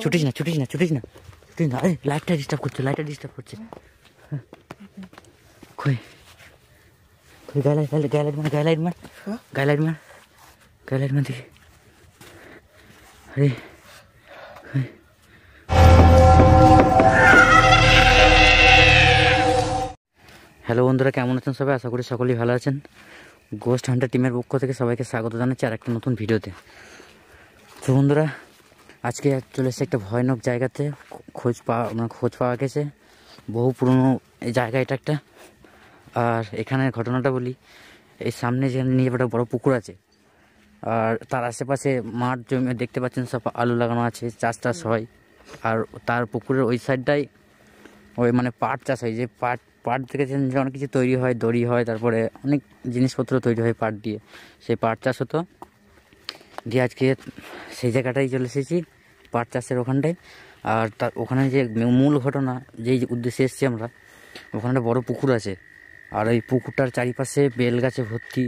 ছুটিস না ছুটিস না ছুটিস না ছুটিস না। আরে লাইটটা ডিস্টার্ব করছে, লাইটটা ডিস্টার্ব করছে। কই কই গায়ে লাইট মার, গায়ে লাইট মার, গায়ে লাইট মার, গায়ে লাইট মার দেখি। আরে হ্যালো বন্ধুরা, কেমন আছেন সবাই? আশা করি সকলেই ভালো আছেন। গোস্ট হান্টার টিমের পক্ষ থেকে সবাইকে স্বাগত জানাচ্ছি আর একটা নতুন ভিডিওতে। তো বন্ধুরা, আজকে চলে এসেছে একটা ভয়ানক জায়গাতে। খোঁজ পাওয়া গেছে, বহু পুরনো এই জায়গা এটা একটা। আর এখানের ঘটনাটা বলি, এই সামনে যে নিয়ে একটা বড় পুকুর আছে, আর তার আশেপাশে মাঠ জমি দেখতে পাচ্ছেন, সব আলু লাগানো আছে, চাষ হয়। আর তার পুকুরের ওই সাইডটাই ওই মানে পাট চাষ হয়, যে পাট থেকে যে অনেক কিছু তৈরি হয়, দড়ি হয়, তারপরে অনেক জিনিসপত্র তৈরি হয় পাট দিয়ে। সেই পাট চাষ হতো দিয়ে আজকে সেই জায়গাটাই চলে এসেছি, পাট চাষের ওখানটায়। আর তার ওখানে যে মূল ঘটনা, যেই উদ্দেশ্যে এসেছি আমরা, ওখানে একটা বড়ো পুকুর আছে। আর ওই পুকুরটার চারিপাশে বেল গাছে ভর্তি,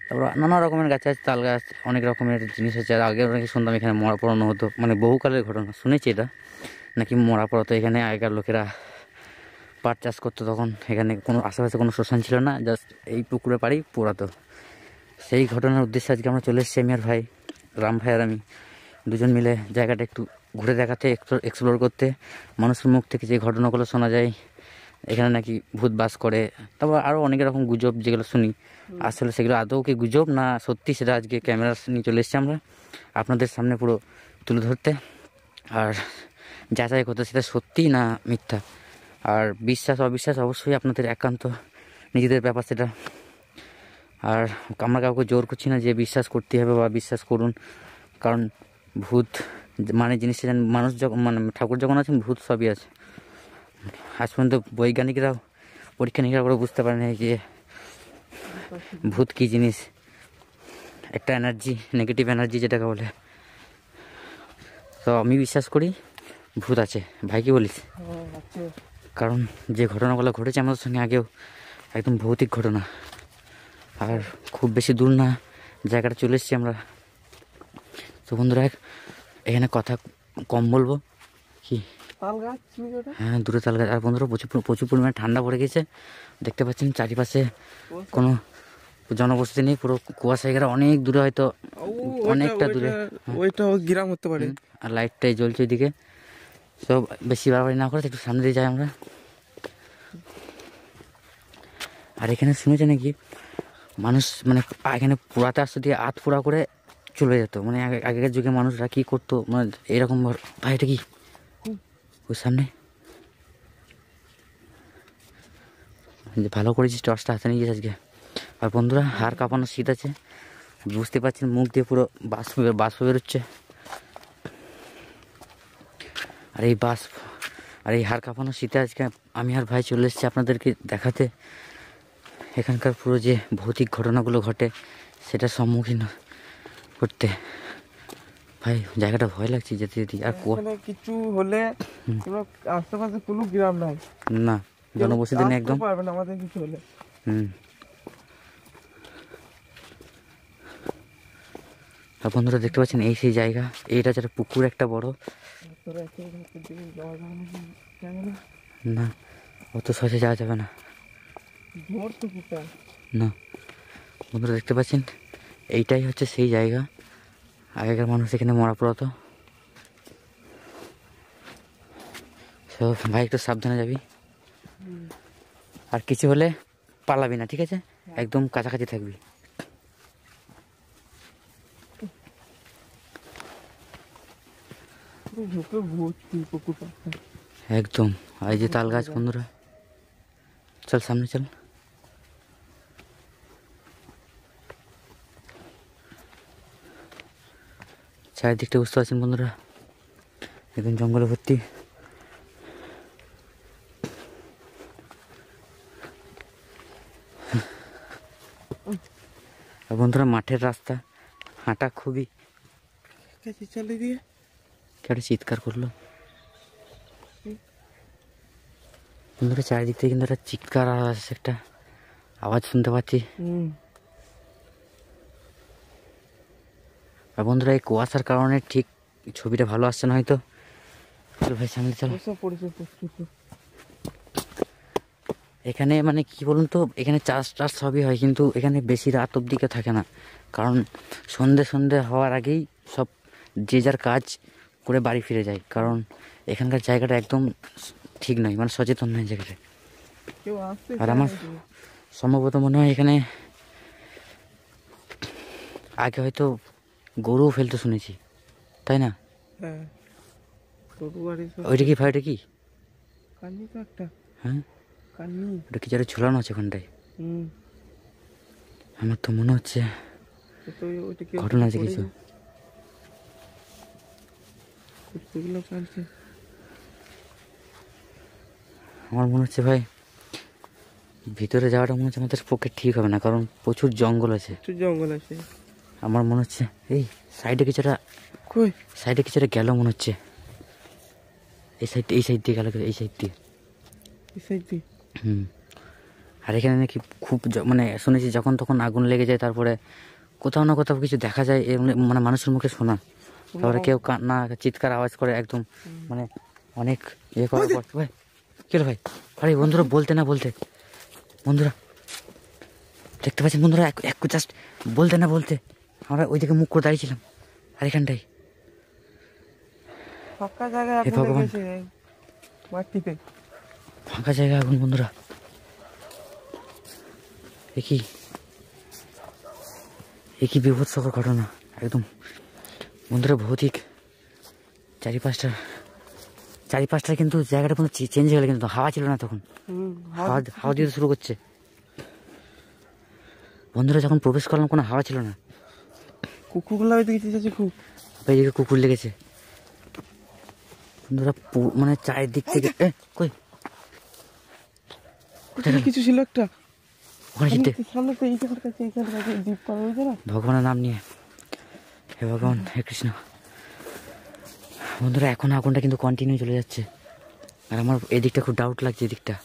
তারপর নানা রকমের গাছ আছে, তাল গাছ, অনেক রকমের জিনিস আছে। আর আগে অনেকে শুনতাম এখানে মরা পড়ানো হতো, মানে বহুকালের ঘটনা শুনেছি এটা, নাকি মরা পড়াতো এখানে। আগেকার লোকেরা পাট চাষ করতো, তখন এখানে কোনো আশেপাশে কোনো শ্মশান ছিল না, জাস্ট এই পুকুরে পাড়েই পোড়াতো। সেই ঘটনার উদ্দেশ্যে আজকে আমরা চলে এসেছি, আমি আর ভাই, রাম ভাই আর আমি দুজন মিলে জায়গাটা একটু ঘুরে দেখাতে, এক্সপ্লোর করতে। মানুষের মুখ থেকে যে ঘটনাগুলো শোনা যায়, এখানে নাকি ভূত বাস করে, তারপর আরও অনেক রকম গুজব যেগুলো শুনি, আসলে সেগুলো আদৌ কি গুজব না সত্যি, সেটা আজকে ক্যামেরা নিয়ে চলে এসেছি আমরা আপনাদের সামনে পুরো তুলে ধরতে, আর যাচাই করতে সেটা সত্যি না মিথ্যা। আর বিশ্বাস অবিশ্বাস অবশ্যই আপনাদের একান্ত নিজেদের ব্যাপার সেটা। আর আমরা কাউকে জোর করছি না যে বিশ্বাস করতে হবে বা বিশ্বাস করুন, কারণ ভূত মানে জিনিসটা মানুষ যখন মানে ঠাকুর যখন আছেন, ভূত সবই আছে। আজ পর্যন্ত বৈজ্ঞানিকরাও পরীক্ষা নিরীক্ষা করে বুঝতে পারেন যে ভূত কী জিনিস, একটা এনার্জি, নেগেটিভ এনার্জি যেটাকে বলে। তো আমি বিশ্বাস করি ভূত আছে। ভাই কি বলিস? কারণ যে ঘটনাগুলো ঘটেছে আমাদের সঙ্গে আগেও, একদম ভৌতিক ঘটনা। আর খুব বেশি দূর না, জায়গাটা চলে এসেছি আমরা। তো বন্ধুরা, এখানে কথা কম বলবো, কি হ্যাঁ দূরে তাল গাছ। আর বন্ধুরা, প্রচুর পরিমাণে ঠান্ডা পড়ে গেছে, দেখতে পাচ্ছেন চারিপাশে কোনো জনবসতি নেই, পুরো কুয়াশা ঘেরা, অনেক দূরে, হয়তো অনেকটা দূরে গ্রাম হতে পারে। আর লাইটটাই জ্বলছে ওইদিকে। সব বেশি বাড়াবাড়ি না করে একটু সামনে দিয়ে যাই আমরা। আর এখানে শুনেছে নাকি মানুষ মানে এখানে পোড়াতে আসতে দিয়ে আত পোড়া করে চলে যেত, মানে আগেকার যুগে মানুষরা কী করতো, মানে এরকম। ভাই এটা কি ওই সামনে? ভালো করেছিস টর্চটা হাতে নিয়ে আজকে। আর বন্ধুরা, হাড় কাঁপানো শীত আছে, বুঝতে পারছেন, মুখ দিয়ে পুরো বাষ্প বেরোচ্ছে। আর এই হাড় কাঁপানো শীতে আজকে আমি আর ভাই চলে এসেছি আপনাদেরকে দেখাতে এখানকার পুরো যে ভৌতিক ঘটনাগুলো ঘটে সেটার সম্মুখীন করতে। ভাই জায়গাটা ভয় লাগছে যেতে যেতে। আর কিছু হলে আশেপাশে কোনো গ্রাম নাই, না জনবসতি নেই একদম, পারবে না আমাদের কিছু হলে। আর বন্ধুরা দেখতে পাচ্ছেন, এই সেই জায়গা, এইটা যেটা পুকুর একটা বড়, না অত সহজে যাওয়া যাবে না। না বন্ধুরা দেখতে পাচ্ছেন, এইটাই হচ্ছে সেই জায়গা, আগেকার মানুষ এখানে মরা পড়াতো। সব ভাই একটু সাবধানে যাবি, আর কিছু হলে পালাবি না, ঠিক আছে? একদম কাছাকাছি থাকবি। একদম। এই যে তাল গাছ বন্ধুরা, চল সামনে চল। চারিদিকটা বুঝতে পারছেন বন্ধুরা, একদম জঙ্গলে ভর্তি। আর বন্ধুরা, মাঠের রাস্তা, হাঁটা খুবই, কেউ চিৎকার করলো বন্ধুরা, চারিদিক থেকে কিন্তু একটা চিৎকার আসছে, একটা আওয়াজ শুনতে পাচ্ছি। আর বন্ধুরা, এই কুয়াশার কারণে ঠিক ছবিটা ভালো আসছে না হয়তো। চলো ভাই সামনে চলো। ওসব পড়েছে প্রচুর। এখানে মানে কি বলুন তো, এখানে চাষ টাস সবই হয়, কিন্তু এখানে বেশি রাত অবধিকে থাকে না, কারণ সন্ধে হওয়ার আগেই সব যে যার কাজ করে বাড়ি ফিরে যায়, কারণ এখানকার জায়গাটা একদম ঠিক নয়, মানে সচেতন নয় জায়গাটা। কেউ আসতে আর আমার সম্ভবত মনে হয় এখানে আগে হয়তো গরুও ফেলতে শুনেছি, তাই না? হ্যাঁ, গরু গাড়ি সব। ওইটা কি ভাই, ওইটা কি? কান্নি তো একটা। হ্যাঁ, কান্নি। ওটা কি যারা ঝুলানো আছে ওখানটায়? হুম। আমার তো মনে হচ্ছে তো ওইটা কি ঘটনা আছে কিছু। কুত্তাগুলো পালছে। আমার মনে হচ্ছে ভাই ভিতরে যাওয়াটা মনে হচ্ছে আমাদের পক্ষে ঠিক হবে না, কারণ প্রচুর জঙ্গল আছে। প্রচুর জঙ্গল আছে। আমার মনে হচ্ছে এই সাইডে কিছুটা, কই সাইডে কিছুটা গেল মনে হচ্ছে। এই সাইড দিয়ে গেল, এই সাইড দিয়ে। এই সাইড দিয়ে। হুম। আর এখানে নাকি খুব মানে শুনেছি যখন তখন আগুন লেগে যায়, তারপরে কোথাও না কোথাও কিছু দেখা যায়, মানে মানুষের মুখে শোনা, তারপরে কেউ কান্না চিৎকার আওয়াজ করে একদম, মানে অনেক ইয়ে করার পর। ভাই কেন ভাই? আরে বন্ধুরা বলতে না বলতে, বন্ধুরা দেখতে পাচ্ছেন বন্ধুরা, এক জাস্ট বলতে না বলতে আমরা ওইদিকে মুখ করে দাঁড়িয়েছিলাম, আর এখানটাই ফাঁকা জায়গায় হে আগুন ভগবান। লেগেছে মাটিতে। ফাঁকা জায়গা আগুন বন্ধুরা, এ কি বিভৎসকর ঘটনা একদম বন্ধুরা। ভৌতিক চারিপাশটা কিন্তু জায়গাটা কিন্তু চেঞ্জ হয়ে গেল, কিন্তু হাওয়া ছিল না তখন, হাওয়া দিতে শুরু করছে বন্ধুরা। যখন প্রবেশ করলাম কোনো হাওয়া ছিল না। কুকুরগুলো ওইদিকে যাচ্ছে খুব। এইদিকে কুকুর লেগেছে বন্ধুরা, মানে চারিদিক থেকে। কই কিছু ছিল একটা ওখানে জিতে সামনে তো এইখানকার কাছে, এইখানকার কাছে দ্বীপ পার হয়েছে না। ভগবানের নাম নিয়ে, হে ভগবান হে কৃষ্ণ। বন্ধুরা এখন আগুনটা কিন্তু কন্টিনিউ চলে যাচ্ছে, আর আমার এদিকটা খুব ডাউট লাগছে, এদিকটা।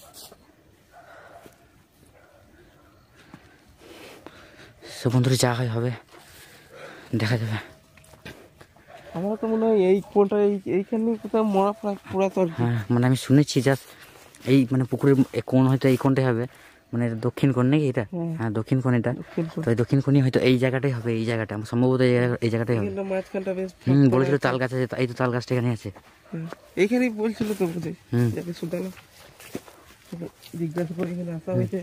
সব বন্ধুরা যা হয় হবে, দেখা যাবে। আমার তো মনে হয় এই কোনটা এইখানে কোথাও মরা পোড়া তো। হ্যাঁ মানে আমি শুনেছি জাস্ট এই মানে পুকুরের কোন হয়তো এই কোনটাই হবে, মানে দক্ষিণ কোণ নাকি এটা? হ্যাঁ দক্ষিণ কোণ এটা। তো এই দক্ষিণ কোণই হয়তো এই জায়গাটাই হবে, এই জায়গাটা আমার সম্ভবত এই জায়গাটাই হবে। মাঝখানটা বেশ বলেছিল তাল গাছ আছে, এই তো তাল গাছটা এখানে আছে। এইখানেই বলছিল তো বুঝে যাকে শুধালো, জিজ্ঞাসা করে এখানে আসা হয়েছে।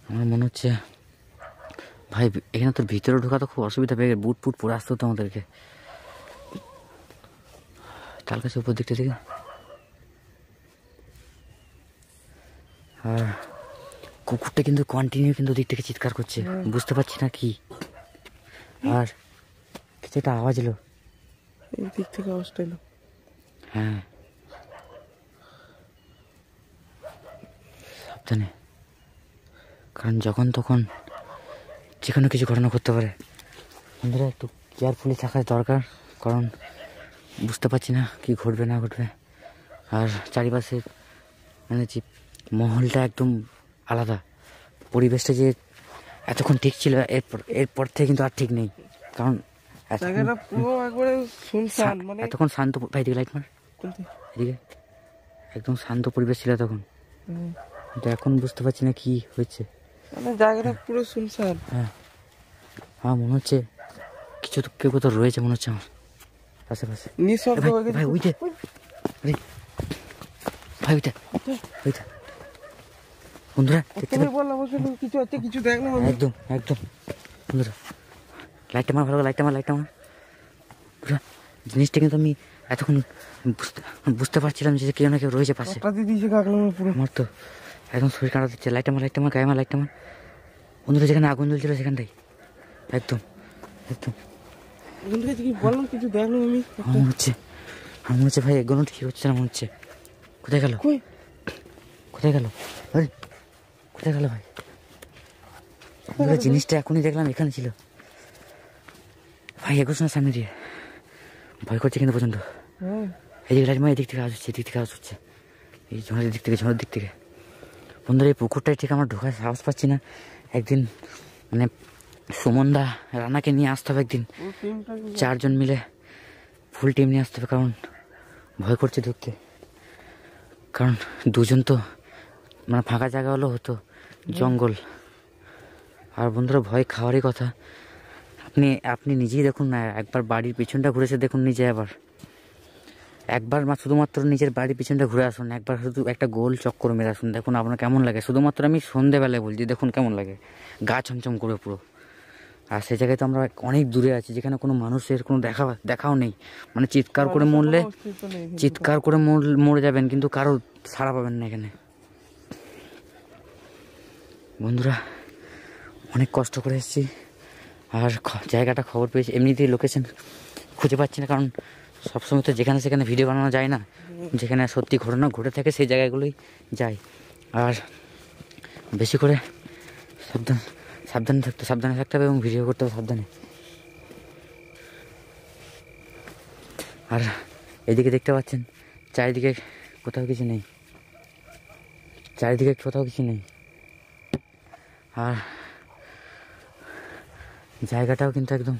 আমার মনে হচ্ছে ভাই এখানে তো ভিতরে ঢোকা তো খুব অসুবিধা, পেয়ে বুট ফুট পরে আসতে হতো আমাদেরকে। তাল গাছের উপর দিকটা থেকে, আর কুকুরটা কিন্তু কন্টিনিউ কিন্তু দিক থেকে চিৎকার করছে, বুঝতে পারছি না কি। আর কিছু একটা আওয়াজ এলো, এই দিক থেকে আওয়াজটা এলো। হ্যাঁ সাবধানে, কারণ যখন তখন যে কোনো কিছু ঘটনা করতে পারে। বন্ধুরা একটু কেয়ারফুলি থাকা দরকার, কারণ বুঝতে পারছি না কি ঘটবে না ঘটবে। আর চারিপাশে মানে যে মহলটা একদম আলাদা, পরিবেশটা যে এতক্ষণ ঠিক ছিল এরপর থেকে কিন্তু আর ঠিক নেই, কারণ জায়গাটা পুরো একবারে শুনশান, মানে এতক্ষণ শান্ত। ভাই দিকে লাইট মার, এদিকে একদম শান্ত পরিবেশ ছিল তখন, কিন্তু এখন বুঝতে পারছি না কি হয়েছে। মানে জায়গাটা পুরো শুনশান। হ্যাঁ হ্যাঁ মনে হচ্ছে কিছু তো কেউ কোথাও রয়েছে মনে হচ্ছে আমার আশেপাশে। নিঃশব্দ হয়ে গেছে। ভাই ওইটা, ভাই ওইটা ওইটা বন্ধুরা দেখতে বললাম ওখানে কিছু আছে, কিছু দেখলাম আমি। একদম একদম বন্ধুরা লাইটটা মার, ভালো লাইটটা মার পুরো জিনিসটা কিন্তু আমি এতক্ষণ বুঝতে পারছিলাম যে কেউ না কেউ রয়েছে পাশে। আমার তো একদম শরীর কাঁটা দিচ্ছে। লাইটটা মার গায়ে মার, লাইটটা মার বন্ধুরা, যেখানে আগুন জ্বলছিল সেখানটাই একদম একদম। বললাম কিছু দেখলাম আমি। আমার মনে হচ্ছে ভাই এগুলো ঠিক হচ্ছে না, মনে হচ্ছে। কোথায় গেল আরে কোথায় গেল ভাই? জিনিসটা এখনই দেখলাম এখানে ছিল ভাই, এগোস না সামনে দিয়ে, ভয় করছে কিন্তু প্রচন্ড। এদিকে লাইট মার, এদিক থেকে আওয়াজ হচ্ছে, এই ঝড়ের দিক থেকে বন্ধুরা এই পুকুরটায় ঠিক আমরা ঢোকার সাহস পাচ্ছি না। একদিন মানে সুমনদা রানাকে নিয়ে আসতে হবে একদিন, 4 জন মিলে ফুল টিম নিয়ে আসতে হবে, কারণ ভয় করছে ঢুকতে। কারণ 2 জন তো মানে ফাঁকা জায়গা হলো হতো, জঙ্গল। আর বন্ধুরা ভয় খাওয়ারই কথা। আপনি নিজেই দেখুন না, একবার বাড়ির পিছনটা ঘুরেছে দেখুন নিজে, একবার শুধুমাত্র নিজের বাড়ির পিছনটা ঘুরে আসুন, একবার শুধু একটা গোল চক্কর মেরে আসুন, দেখুন আপনার কেমন লাগে। শুধুমাত্র আমি সন্ধেবেলায় বলছি, দেখুন কেমন লাগে, গা ছমছম করে পুরো। আর সেই জায়গায় তো আমরা অনেক দূরে আছি, যেখানে কোনো মানুষের কোনো দেখাও নেই। মানে চিৎকার করে মরে যাবেন, কিন্তু কারো সাড়া পাবেন না এখানে। বন্ধুরা অনেক কষ্ট করে এসেছি, আর জায়গাটা খবর পেয়েছি, এমনিতেই লোকেশন খুঁজে পাচ্ছি না, কারণ সবসময় তো যেখানে সেখানে ভিডিও বানানো যায় না। যেখানে সত্যি ঘটনা ঘটে থাকে সেই জায়গাগুলোই যাই। আর বেশি করে সাবধানে থাকতে হবে এবং ভিডিও করতে হবে সাবধানে। আর এদিকে দেখতে পাচ্ছেন চারিদিকে কোথাও কিছু নেই, আর জায়গাটাও কিন্তু একদম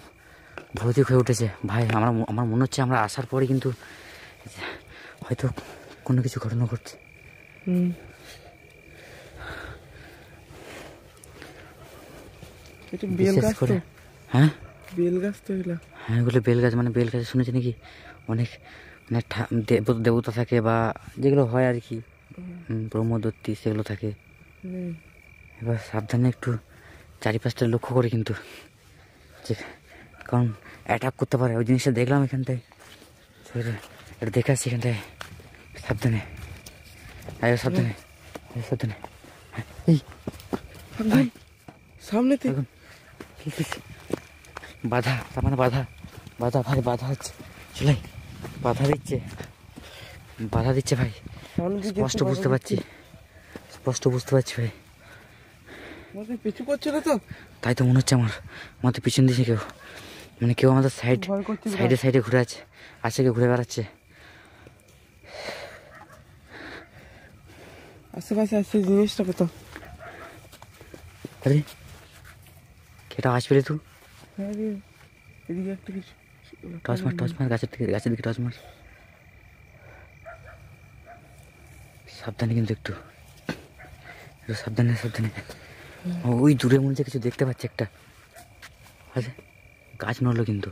ভৌতিক হয়ে উঠেছে ভাই। আমার মনে হচ্ছে আমরা আসার পরে কিন্তু হয়তো কোনো কিছু ঘটনা ঘটছে। বিশেষ করে হ্যাঁ এগুলো বেল গাছ। মানে বেল গাছে শুনেছি নাকি অনেক মানে দেবতা থাকে, বা যেগুলো হয় আর কি, ব্রহ্মদত্তি সেগুলো থাকে। এবার সাবধানে একটু চারিপাশটা লক্ষ্য করে, কিন্তু কারণ অ্যাটাক করতে পারে। ওই জিনিসটা দেখলাম এখানটায়, এটা দেখে আসছি এখানটায়। সাবধানে এই সামনে বাধা, তার মানে বাধা ভাই, বাধা হচ্ছে চলাই, বাধা দিচ্ছে ভাই। স্পষ্ট বুঝতে পারছি ভাই। পিছু করছে না তো? তাই তো মনে হচ্ছে আমাদের পিছন দিয়েছে কেউ, মানে কেউ আমাদের সাইডে ঘুরে আছে কেউ ঘুরে বেড়াচ্ছে। আশেপাশে আসছে জিনিসটা কত। আরে কেটা আসবে তুই? এদিকে একটা কিছু টর্চ মার গাছের দিকে টর্চ মার। সাবধানে, কিন্তু একটু সাবধানে। ওই দূরে মনে হচ্ছে কিছু দেখতে পাচ্ছি একটা। আচ্ছা গাছ নড়লো কিন্তু।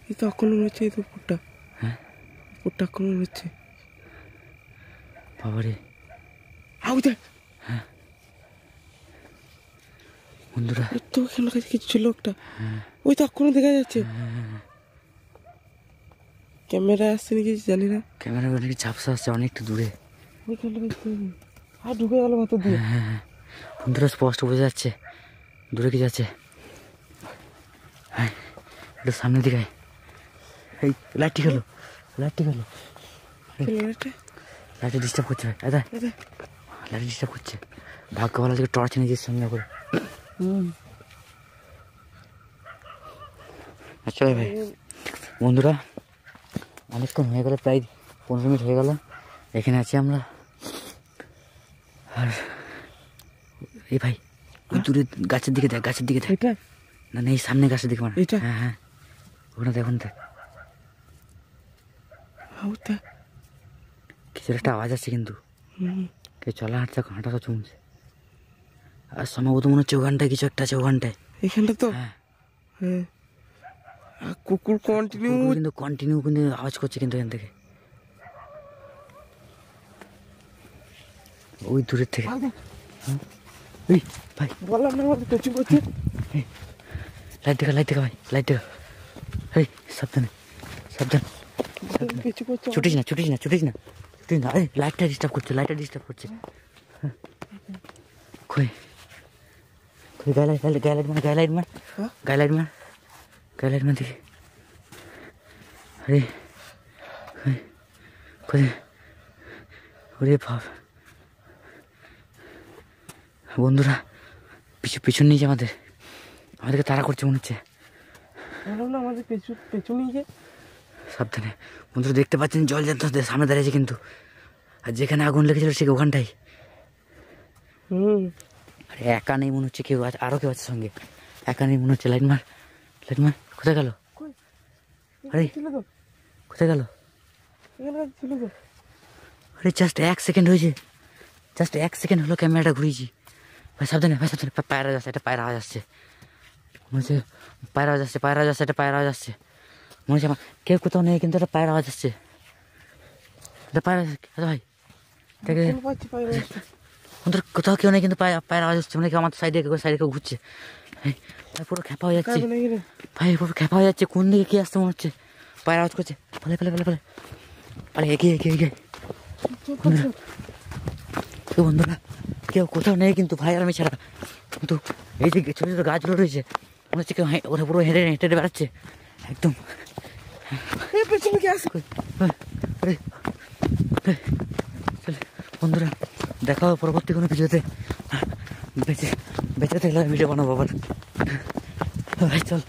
এই তো আক্রমণ হচ্ছে, এই তো পুটটা। হ্যাঁ পুটটা আক্রমণ হচ্ছে বাবারে। হ্যাঁ বন্ধুরা তো ওখানে কাছে কিছু ছিল একটা, ওই তো আক্রমণ দেখা যাচ্ছে। ক্যামেরা আসছে নাকি জানি না, ক্যামেরা অনেক ঝাপসা আসছে অনেকটা দূরে। আর ঢুকে গেল ভেতর দিয়ে। হ্যাঁ বন্ধুরা স্পষ্ট বোঝা যাচ্ছে দূরে কি যাচ্ছে। হ্যাঁ একটু সামনের দিকে এই লাইটটি গেল লাইটে ডিস্টার্ব করছে ভাই। লাইটে ডিস্টার্ব করছে। ভাগ্য ভালো থেকে টর্চ নিয়ে সঙ্গে করে। আচ্ছা ভাই বন্ধুরা অনেকক্ষণ হয়ে গেল, প্রায় 15 মিনিট হয়ে গেল এখানে আছি আমরা। আর এই ভাই ওই দূরে গাছের দিকে দেখ না এই সামনে গাছের দিকে মানে। হ্যাঁ ওখানে দেখুন কিছু একটা আওয়াজ আসছে, কিন্তু কেউ চলা হাঁটা চমছে। আর সম্ভবত মনে হচ্ছে ওখানটায় কিছু একটা আছে, ওখানটায় এখানটা তো। হ্যাঁ কুকুর কন্টিনিউ কিন্তু আওয়াজ করছে, কিন্তু এখান থেকে ওই দূরের থেকে। এই ভাই বললাম না আমাদের পেছু করছে। লাইট দেখা ভাই, লাইট দেখা। এই সাবধানে ছুটিস না। আরে লাইটটা ডিস্টার্ব করছে। কই গায়ে লাইট মার দেখি। আরে ওরে বাপ বন্ধুরা পিছন নিয়ে আমাদেরকে তাড়া করছে মনে হচ্ছে। আমাদের পেছু নিয়ে সাবধানে বন্ধুরা দেখতে পাচ্ছেন জল সামনে দাঁড়িয়েছে, কিন্তু আর যেখানে আগুন লেগেছিল সে ওখানটাই। আরে একা নেই মনে হচ্ছে, কেউ আছে, আরো কেউ আছে সঙ্গে। একা নেই মনে হচ্ছে। লাইট মার, লাইট মার। কোথায় গেল? আরে কোথায় গেল? আরে জাস্ট 1 সেকেন্ড হয়েছে, জাস্ট 1 সেকেন্ড হলো ক্যামেরাটা ঘুরিয়েছি। ভাই সাবধানে, ভাই সাবধানে। পায়রা যাচ্ছে, এটা পায়রা আওয়াজ আসছে মনে হচ্ছে। পায়রা আওয়াজ আসছে, পায়রা আওয়াজ আসছে, এটা পায়রা আওয়াজ আসছে মনে হচ্ছে। আমার কেউ কোথাও নেই, কিন্তু এটা পায়রা আওয়াজ আসছে। এটা পায়রা ভাই, এটাকে ওদের কোথাও কেউ নেই, কিন্তু পায়রা আওয়াজ আসছে। মানে আমার সাইডে কেউ ঘুরছে। ভাই পুরো খ্যাপা হয়ে যাচ্ছে, ভাই পুরো খ্যাপা হয়ে যাচ্ছে। কোন দিকে কি আসছে মনে হচ্ছে? পায়রা আওয়াজ করছে। ফলে ফলে ফলে ফলে আরে এগিয়ে এগিয়ে এগিয়ে। বন্ধুরা কেউ কোথাও নেই কিন্তু ভাই আর আমি ছাড়া। কিন্তু এই যে ছোটো ছোটো গাছগুলো রয়েছে মনে হচ্ছে কেউ ওরা পুরো হেঁটে হেঁটে হেঁটে বেড়াচ্ছে একদম। বন্ধুরা দেখা হবে পরবর্তী কোনো ভিডিওতে। বেঁচে বেঁচে থাকলে ভিডিও বানাবো আবার। ভাই চল।